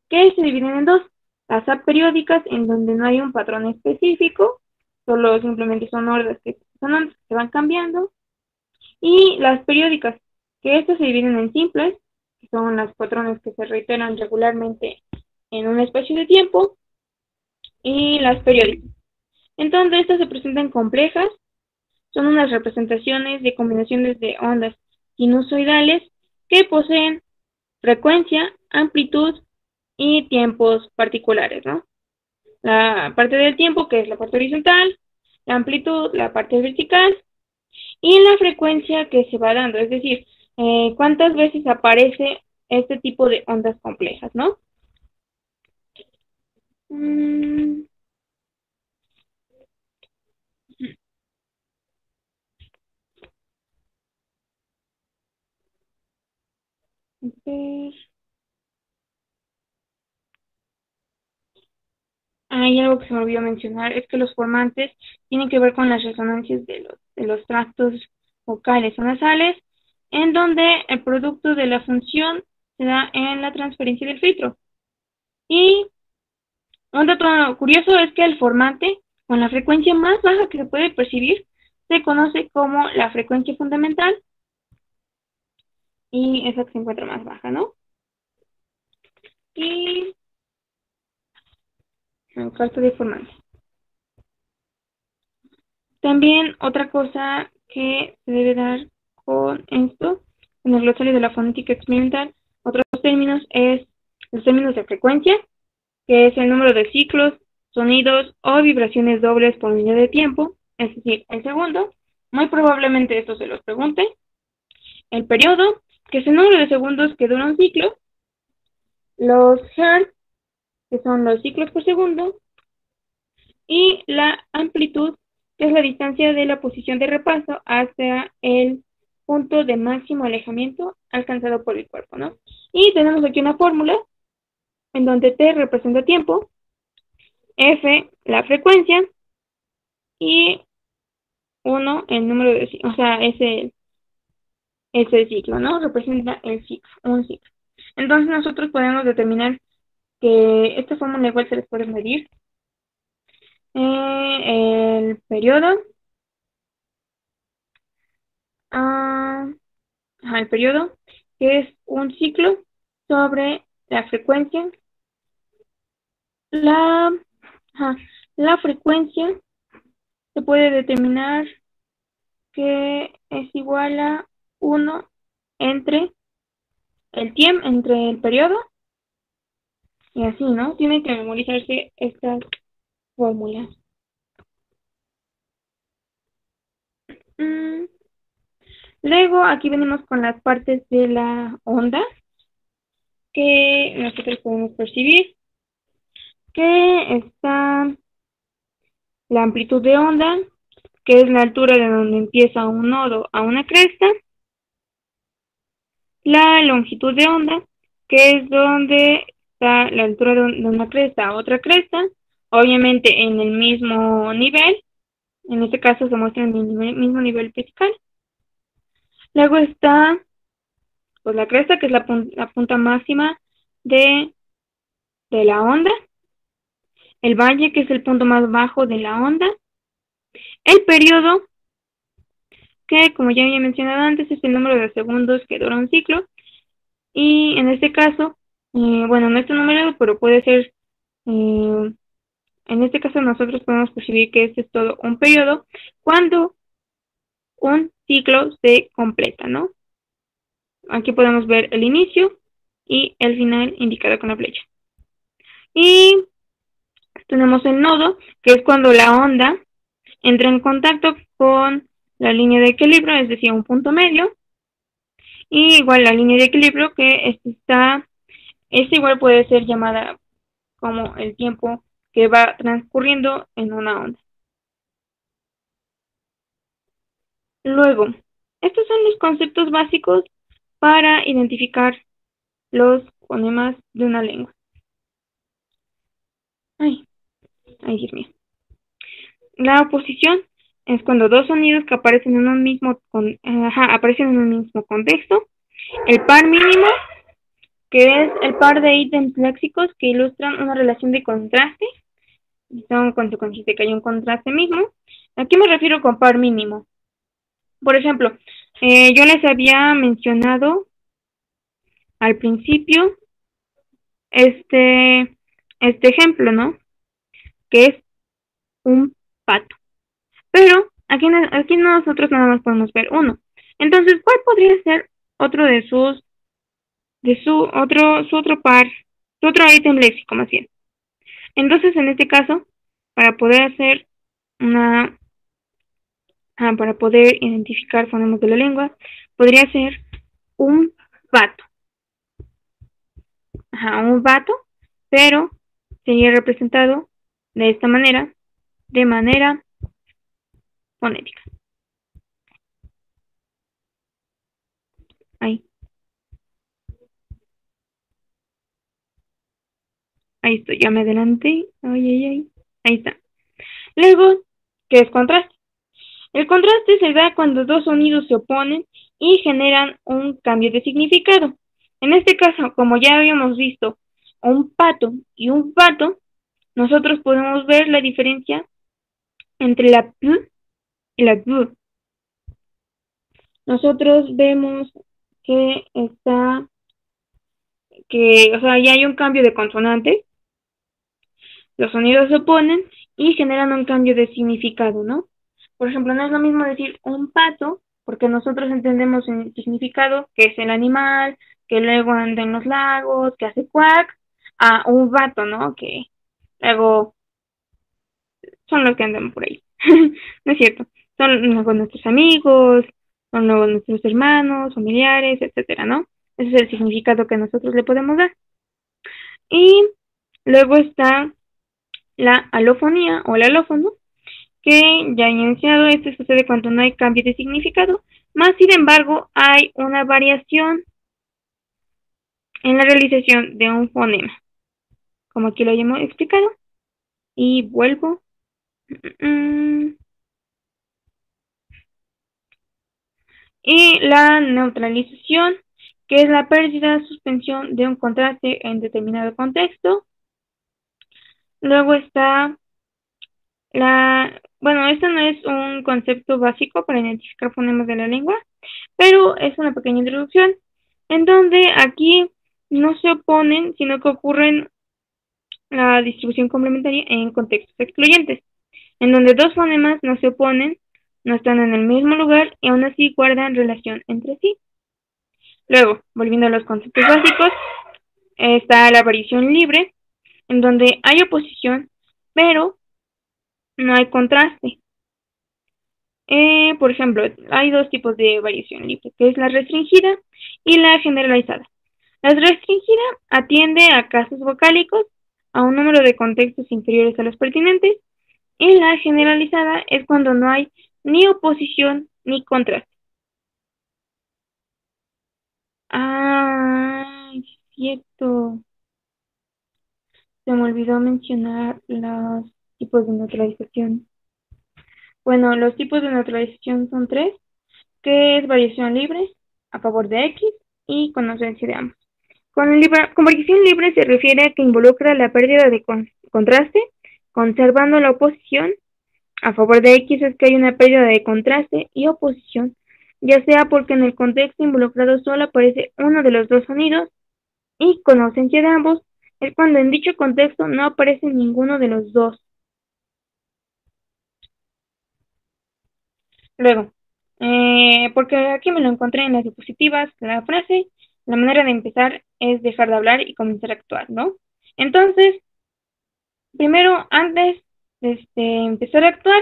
que se dividen en dos: las aperiódicas, en donde no hay un patrón específico, solo simplemente son ondas sonantes que se van cambiando, y las periódicas, que estas se dividen en simples, que son los patrones que se reiteran regularmente en un espacio de tiempo, y las periódicas. Entonces, estas se presentan complejas, son unas representaciones de combinaciones de ondas sinusoidales que poseen frecuencia, amplitud y tiempos particulares, ¿no? La parte del tiempo, que es la parte horizontal, la amplitud, la parte vertical, y la frecuencia que se va dando, es decir, cuántas veces aparece este tipo de ondas complejas, ¿no? Mm, ver. Hay algo que se me olvidó mencionar, es que los formantes tienen que ver con las resonancias de los tractos vocales o nasales, en donde el producto de la función se da en la transferencia del filtro. Y Un dato curioso es que el formante con la frecuencia más baja que se puede percibir se conoce como la frecuencia fundamental y esa que se encuentra más baja, ¿no? Y el cuarto de formante. También otra cosa que se debe dar con esto, en el glosario de la fonética experimental, otros términos es los términos de frecuencia, que es el número de ciclos, sonidos o vibraciones dobles por unidad de tiempo, es decir, el segundo. Muy probablemente esto se los pregunte. El periodo, que es el número de segundos que dura un ciclo. Los hertz, que son los ciclos por segundo. Y la amplitud, que es la distancia de la posición de repaso hacia el punto de máximo alejamiento alcanzado por el cuerpo, ¿no? Y tenemos aquí una fórmula en donde T representa tiempo, F la frecuencia y 1 el número de, o sea, es el ciclo, ¿no? Representa el ciclo, un ciclo. Entonces nosotros podemos determinar que esta fórmula igual se les puede medir el periodo, el periodo, que es un ciclo sobre la frecuencia. La, la frecuencia se puede determinar que es igual a 1 entre el tiempo, entre el periodo, y así, ¿no? Tiene que memorizarse estas fórmulas. Luego aquí venimos con las partes de la onda que nosotros podemos percibir, que está la amplitud de onda, que es la altura de donde empieza un nodo a una cresta, la longitud de onda, que es donde está la altura de una cresta a otra cresta, obviamente en el mismo nivel, en este caso se muestra en el mismo nivel vertical. Luego está pues, la cresta, que es la punta máxima de la onda, el valle, que es el punto más bajo de la onda, el periodo, que como ya había mencionado antes, es el número de segundos que dura un ciclo, y en este caso, bueno, no está numerado, pero puede ser, en este caso nosotros podemos percibir que este es todo un periodo cuando un ciclo se completa, ¿no? Aquí podemos ver el inicio y el final indicado con la flecha. Y tenemos el nodo, que es cuando la onda entra en contacto con la línea de equilibrio, es decir, un punto medio. Y igual la línea de equilibrio, que esta igual puede ser llamada como el tiempo que va transcurriendo en una onda. Luego, estos son los conceptos básicos para identificar los fonemas de una lengua. Ay, Dios mío. La oposición es cuando dos sonidos que aparecen en un mismo contexto. El par mínimo, que es el par de ítems léxicos que ilustran una relación de contraste. Son cuando consiste que hay un contraste mismo. ¿A qué me refiero con par mínimo? Por ejemplo, yo les había mencionado al principio este ejemplo, ¿no? Que es un pato. Pero aquí nosotros nada más podemos ver uno. Entonces, ¿cuál podría ser otro de su otro par, su otro ítem léxico más bien? Entonces, en este caso, para poder hacer para poder identificar fonemas de la lengua, podría ser un vato. Un vato, pero sería representado de esta manera, de manera fonética. Ahí estoy, ya me adelanté. Ahí está. Luego, ¿qué es contraste? El contraste se da cuando dos sonidos se oponen y generan un cambio de significado. En este caso, como ya habíamos visto, un pato y un vato, nosotros podemos ver la diferencia entre la P y la B. Nosotros vemos que está, que, o sea, ya hay un cambio de consonantes, los sonidos se oponen y generan un cambio de significado, ¿no? Por ejemplo, no es lo mismo decir un pato, porque nosotros entendemos el significado, que es el animal, que luego anda en los lagos, que hace cuac, a un vato, ¿no? Que luego son los que andan por ahí. No es cierto. Son luego nuestros amigos, son luego nuestros hermanos, familiares, etcétera, ¿no? Ese es el significado que nosotros le podemos dar. Y luego está la alofonía o el alófono, que ya he iniciado, esto sucede cuando no hay cambio de significado, más sin embargo hay una variación en la realización de un fonema, como aquí lo hemos explicado, y vuelvo. Y la neutralización, que es la pérdida o suspensión de un contraste en determinado contexto. Luego está bueno, esto no es un concepto básico para identificar fonemas de la lengua, pero es una pequeña introducción en donde aquí no se oponen, sino que ocurren la distribución complementaria en contextos excluyentes, en donde dos fonemas no se oponen, no están en el mismo lugar y aún así guardan relación entre sí. Luego, volviendo a los conceptos básicos, está la variación libre, en donde hay oposición, pero no hay contraste. Por ejemplo, hay dos tipos de variación libre, que es la restringida y la generalizada. La restringida atiende a casos vocálicos, a un número de contextos inferiores a los pertinentes, y la generalizada es cuando no hay ni oposición ni contraste. Ah, es cierto. Se me olvidó mencionar los tipos de neutralización. Bueno, los tipos de neutralización son tres, que es variación libre, a favor de X, y con ausencia de ambos. Con variación libre se refiere a que involucra la pérdida de contraste, conservando la oposición. A favor de X es que hay una pérdida de contraste y oposición, ya sea porque en el contexto involucrado solo aparece uno de los dos sonidos, y con ausencia de ambos es cuando en dicho contexto no aparece ninguno de los dos. Luego, porque aquí me lo encontré en las diapositivas, la frase, la manera de empezar es dejar de hablar y comenzar a actuar, ¿no? Entonces, primero, antes de empezar a actuar,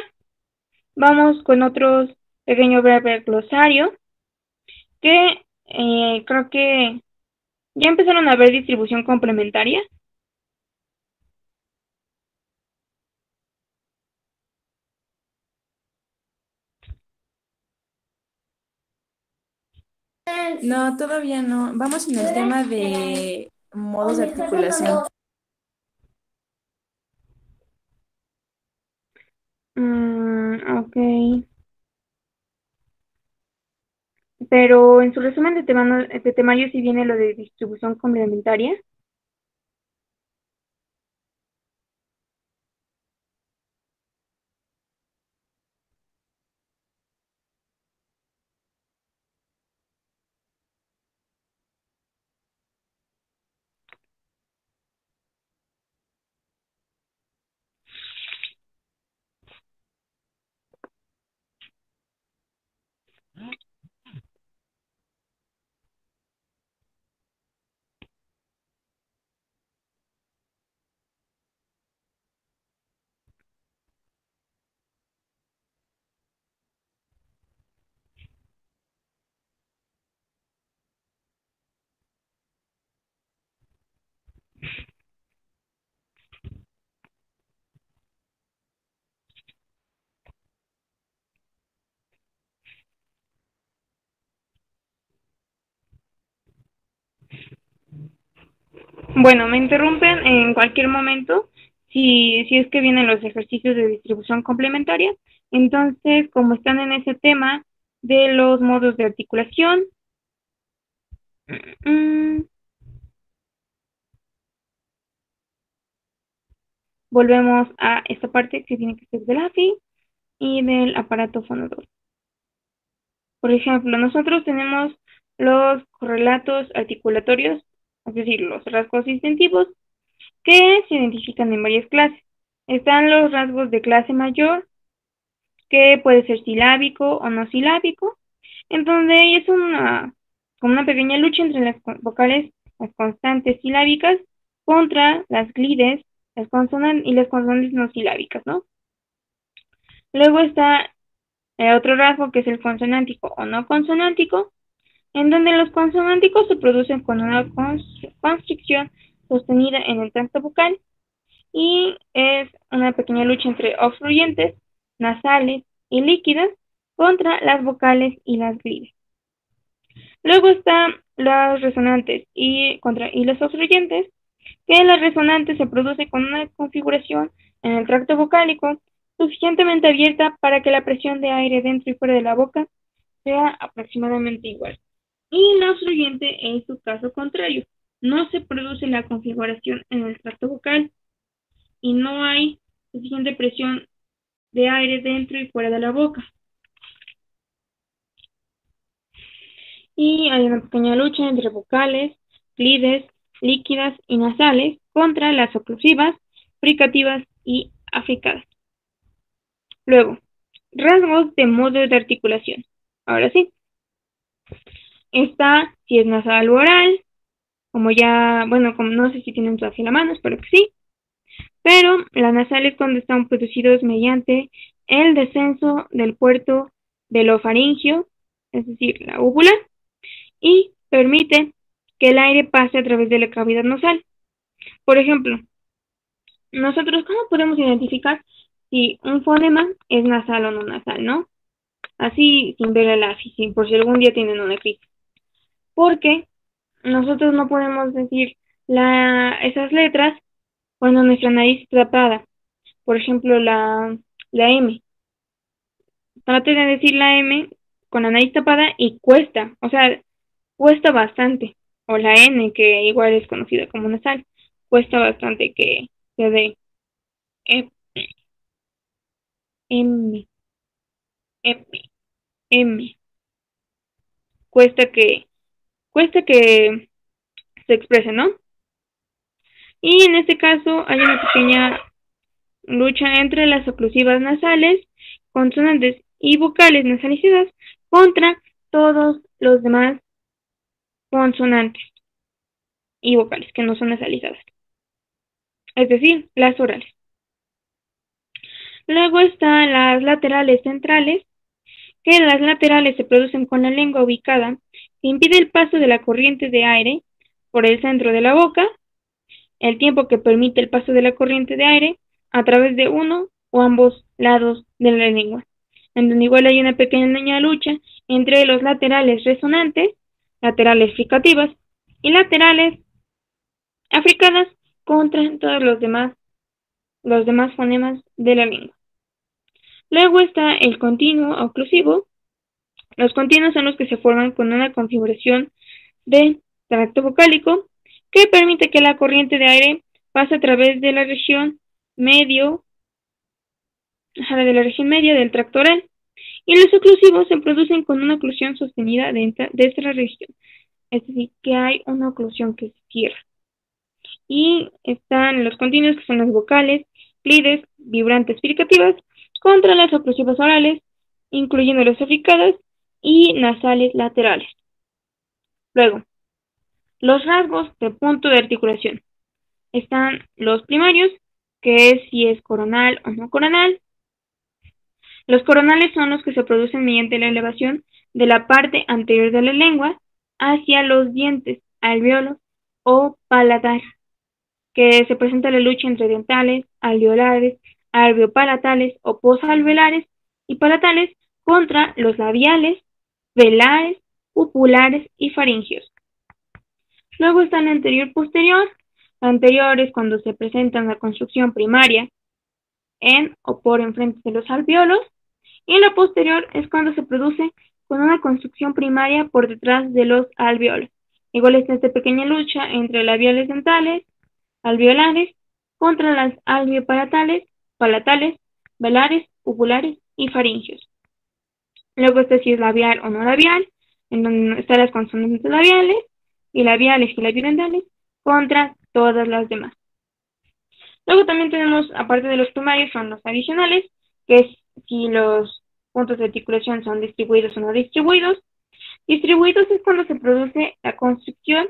vamos con otros pequeños breve glosario que creo que ya empezaron a ver distribución complementaria. No, todavía no. Vamos en el tema de modos de articulación. Ok. Pero en su resumen de temario sí viene lo de distribución complementaria. Bueno, me interrumpen en cualquier momento si es que vienen los ejercicios de distribución complementaria. Entonces, como están en ese tema de los modos de articulación, mm, volvemos a esta parte que tiene que ser del AFI y del aparato fonador. Por ejemplo, nosotros tenemos los correlatos articulatorios, es decir, los rasgos distintivos, que se identifican en varias clases. Están los rasgos de clase mayor, que puede ser silábico o no silábico, en donde es como una pequeña lucha entre las vocales, las constantes silábicas, contra las glides, las consonantes y las consonantes no silábicas, ¿no? Luego está otro rasgo que es el consonántico o no consonántico, en donde los consonánticos se producen con una constricción sostenida en el tracto vocal y es una pequeña lucha entre obstruyentes, nasales y líquidas contra las vocales y las glides. Luego están las resonantes y los obstruyentes, que las resonantes se produce con una configuración en el tracto vocálico suficientemente abierta para que la presión de aire dentro y fuera de la boca sea aproximadamente igual. Y la obstruyente es su caso contrario. No se produce la configuración en el tracto vocal y no hay suficiente presión de aire dentro y fuera de la boca. Y hay una pequeña lucha entre vocales, glides, líquidas y nasales contra las oclusivas, fricativas y africadas. Luego, rasgos de modo de articulación. Ahora sí. Está si es nasal o oral, como no sé si tienen todavía la mano, espero que sí. Pero las nasales cuando están producidos mediante el descenso del puerto velofaringio, es decir, la úvula, y permite que el aire pase a través de la cavidad nasal. Por ejemplo, nosotros, ¿cómo podemos identificar si un fonema es nasal o no nasal, no? Así, sin ver el AFI, por si algún día tienen una crisis. Porque nosotros no podemos decir esas letras cuando nuestra nariz está tapada. Por ejemplo, la M. Trate de decir la M con la nariz tapada y cuesta, o sea, cuesta bastante. O la N, que igual es conocida como nasal, cuesta bastante que se dé M, M, M. Cuesta que se exprese, ¿no? Y en este caso hay una pequeña lucha entre las oclusivas nasales, consonantes y vocales nasalizadas contra todos los demás consonantes y vocales que no son nasalizadas, es decir, las orales. Luego están las laterales centrales, que las laterales se producen con la lengua ubicada, que impide el paso de la corriente de aire por el centro de la boca, el tiempo que permite el paso de la corriente de aire a través de uno o ambos lados de la lengua, en donde igual hay una pequeña lucha entre los laterales resonantes, laterales fricativas y laterales africadas contra todos los demás fonemas de la lengua. Luego está el continuo oclusivo. Los continuos son los que se forman con una configuración de tracto vocálico que permite que la corriente de aire pase a través de la región media del tracto oral. Y los oclusivos se producen con una oclusión sostenida de esta región. Es decir, que hay una oclusión que se cierra. Y están los continuos, que son las vocales, glides, vibrantes fricativas, contra las oclusivas orales, incluyendo las africadas y nasales laterales. Luego, los rasgos de punto de articulación. Están los primarios, que es si es coronal o no coronal. Los coronales son los que se producen mediante la elevación de la parte anterior de la lengua hacia los dientes, alvéolos o paladar, que se presenta la lucha entre dentales, alveolares, alveopalatales o posalveolares y palatales contra los labiales, velares, pupulares y faringios. Luego está la anterior-posterior. La anterior es cuando se presenta una construcción primaria en o por enfrente de los alvéolos, y la posterior es cuando se produce con una construcción primaria por detrás de los alvéolos. Igual está esta pequeña lucha entre labiales dentales, alveolares contra las alveopalatales, palatales, velares, pupulares y faringios. Luego está si es labial o no labial, en donde están las consonantes labiales, bilabiales y labiodentales, contra todas las demás. Luego también tenemos, aparte de los primarios, son los adicionales, que es si los puntos de articulación son distribuidos o no distribuidos. Distribuidos es cuando se produce la construcción,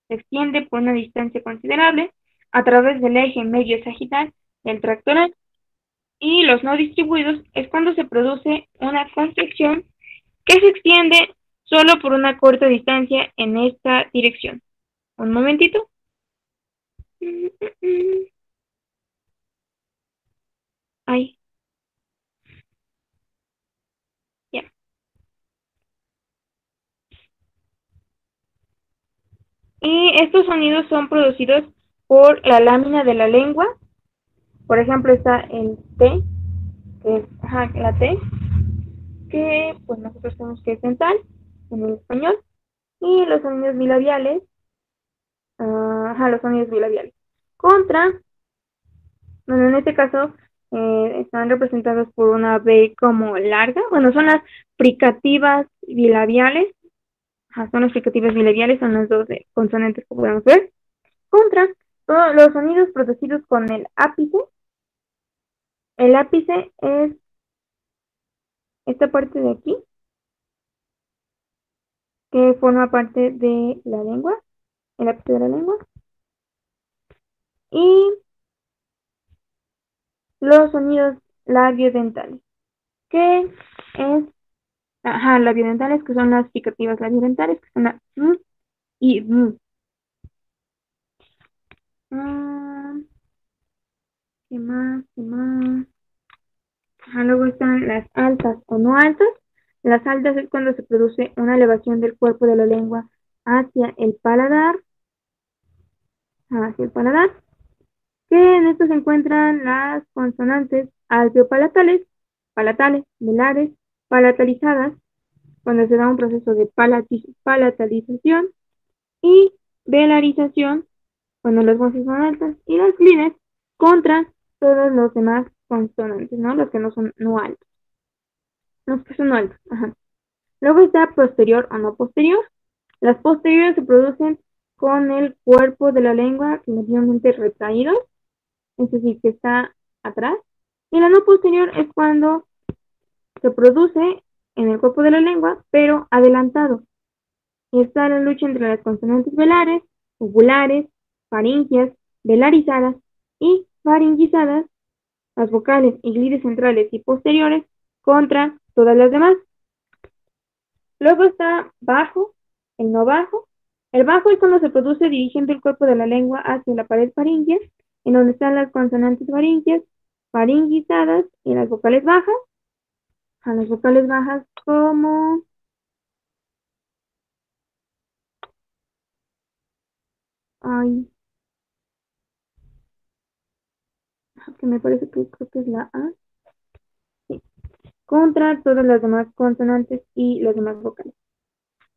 se extiende por una distancia considerable a través del eje medio sagital del tracto oral. Y los no distribuidos es cuando se produce una construcción que se extiende solo por una corta distancia en esta dirección. Un momentito. Ay, ya. Y estos sonidos son producidos por la lámina de la lengua. Por ejemplo, está el T, que es la T, que pues nosotros tenemos que es dental en el español. Y los sonidos bilabiales, los sonidos bilabiales. Contra, bueno, en este caso están representados por una B como larga. Bueno, son las fricativas bilabiales. Son las fricativas bilabiales, son las dos consonantes que podemos ver. Contra todos los sonidos producidos con el ápice. El ápice es esta parte de aquí, que forma parte de la lengua, el ápice de la lengua. Y los sonidos labiodentales, que es, labiodentales, que son las fricativas labiodentales, que son la y ¿qué más? ¿Qué más? Luego están las altas o no altas. Las altas es cuando se produce una elevación del cuerpo de la lengua hacia el paladar, que en esto se encuentran las consonantes alveopalatales, palatales, velares, palatalizadas, cuando se da un proceso de palatalización, y velarización, cuando las voces son altas, y las glines contra todos los demás consonantes, ¿no? Los que no son no altos. Los que son no altos, ajá. Luego está posterior o no posterior. Las posteriores se producen con el cuerpo de la lengua relativamente retraído, es decir, que está atrás. Y la no posterior es cuando se produce en el cuerpo de la lengua, pero adelantado. Y está la lucha entre las consonantes velares, uvulares, faringias, velarizadas y faringizadas, las vocales y glires centrales y posteriores, contra todas las demás. Luego está bajo, el no bajo. El bajo es cuando se produce dirigiendo el cuerpo de la lengua hacia la pared faríngea, en donde están las consonantes faríngeas, faringizadas y las vocales bajas. A las vocales bajas como ay, que me parece que creo que es la A. Sí. Contra todas las demás consonantes y las demás vocales.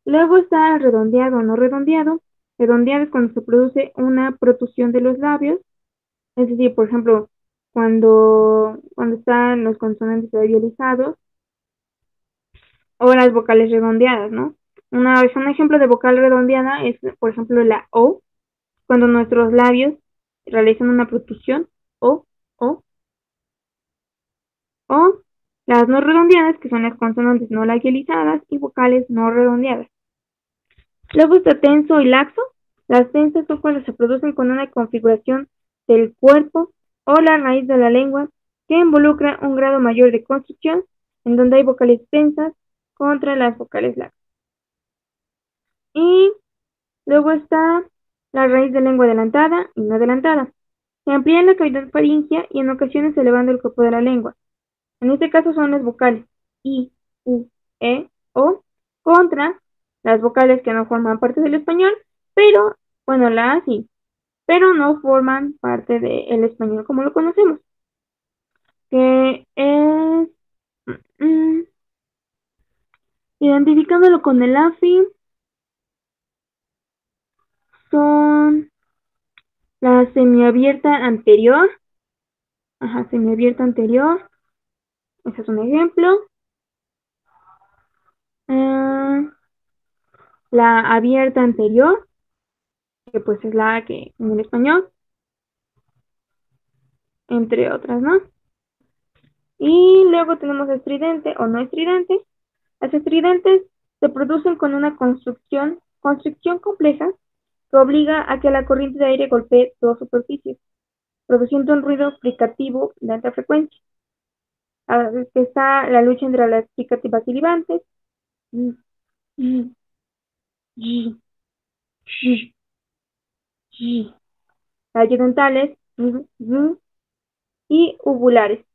Luego está redondeado o no redondeado. Redondeado es cuando se produce una protusión de los labios. Es decir, por ejemplo, cuando están los consonantes labializados o las vocales redondeadas, ¿no? Un ejemplo de vocal redondeada es, por ejemplo, la O, cuando nuestros labios realizan una protusión, o, o, o las no redondeadas, que son las consonantes no labializadas y vocales no redondeadas. Luego está tenso y laxo. Las tensas son cuando se producen con una configuración del cuerpo o la raíz de la lengua que involucra un grado mayor de construcción, en donde hay vocales tensas contra las vocales laxas. Y luego está la raíz de lengua adelantada y no adelantada. Se amplía en la cavidad faríngea y en ocasiones elevando el cuerpo de la lengua. En este caso son las vocales I, U, E, O, contra las vocales que no forman parte del español, pero, bueno, la A sí, pero no forman parte del español como lo conocemos, que es, identificándolo con el AFI, son La semiabierta anterior. Ajá, semiabierta anterior. Ese es un ejemplo. Ah, la abierta anterior, que pues es la que en el español, entre otras, ¿no? Y luego tenemos estridente o no estridente. Las estridentes se producen con una constricción compleja que obliga a que la corriente de aire golpee dos superficies, produciendo un ruido fricativo de alta frecuencia. Está la lucha entre las fricativas silibantes, accidentales y uvulares,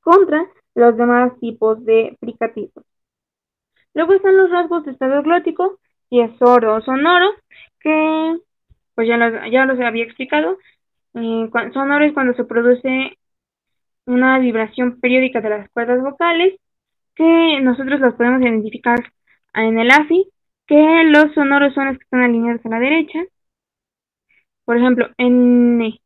contra los demás tipos de fricativos. Luego están los rasgos de estado glótico, y es sordo o sonoro, que pues ya los había explicado. Sonoro es cuando se produce una vibración periódica de las cuerdas vocales, que nosotros los podemos identificar en el AFI, que los sonoros son los que están alineados a la derecha. Por ejemplo, N,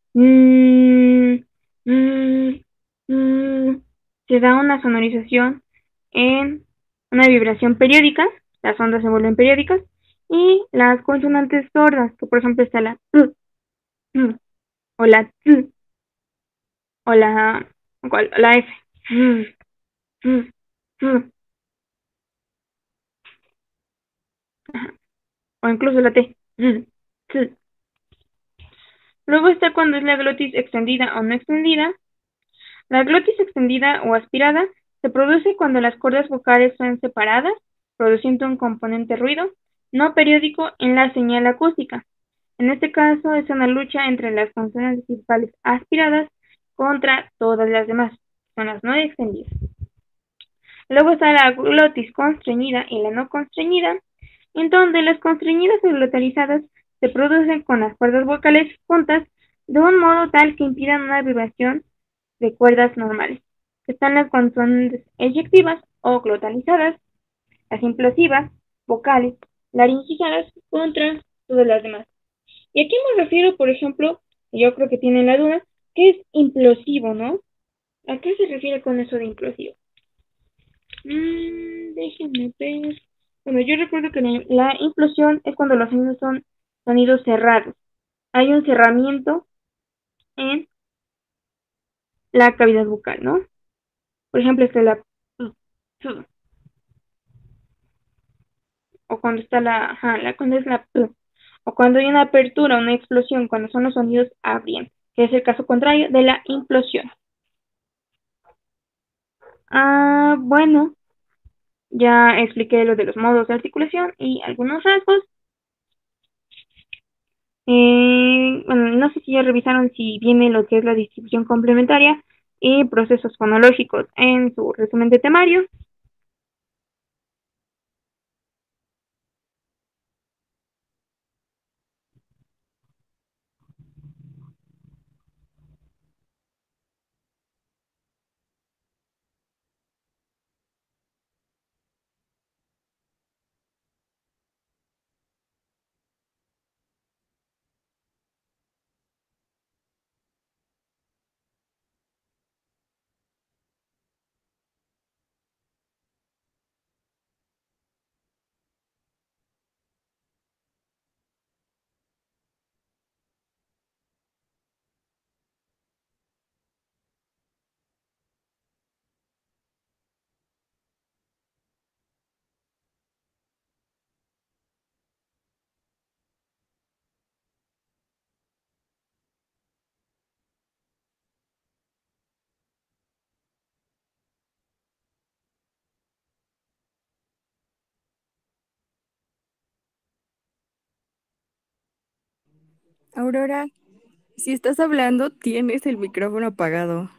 se da una sonorización en una vibración periódica, las ondas se vuelven periódicas, y las consonantes sordas, que por ejemplo está la o la o la F, o incluso la T. Luego está cuando es la glotis extendida o no extendida. La glotis extendida o aspirada se produce cuando las cuerdas vocales son separadas, produciendo un componente ruido no periódico en la señal acústica. En este caso es una lucha entre las consonantes vocales aspiradas contra todas las demás, son las no extendidas. Luego está la glotis constreñida y la no constreñida, en donde las constreñidas o glotalizadas se producen con las cuerdas vocales juntas de un modo tal que impidan una vibración de cuerdas normales. Están las consonantes eyectivas o glotalizadas, las implosivas, vocales, laringizadas contra todas las demás. Y aquí me refiero, por ejemplo, yo creo que tienen la duda, ¿qué es implosivo, no? ¿A qué se refiere con eso de implosivo? Déjenme ver. Bueno, yo recuerdo que la implosión es cuando los sonidos son sonidos cerrados. Hay un cerramiento en la cavidad vocal, ¿no? Por ejemplo, está la o cuando está cuando es la o cuando hay una apertura, una explosión, cuando son los sonidos abren, que es el caso contrario de la implosión. Bueno, ya expliqué lo de los modos de articulación y algunos rasgos. Bueno, no sé si ya revisaron si viene lo que es la distribución complementaria y procesos fonológicos en su resumen de temario. Aurora, si estás hablando, tienes el micrófono apagado.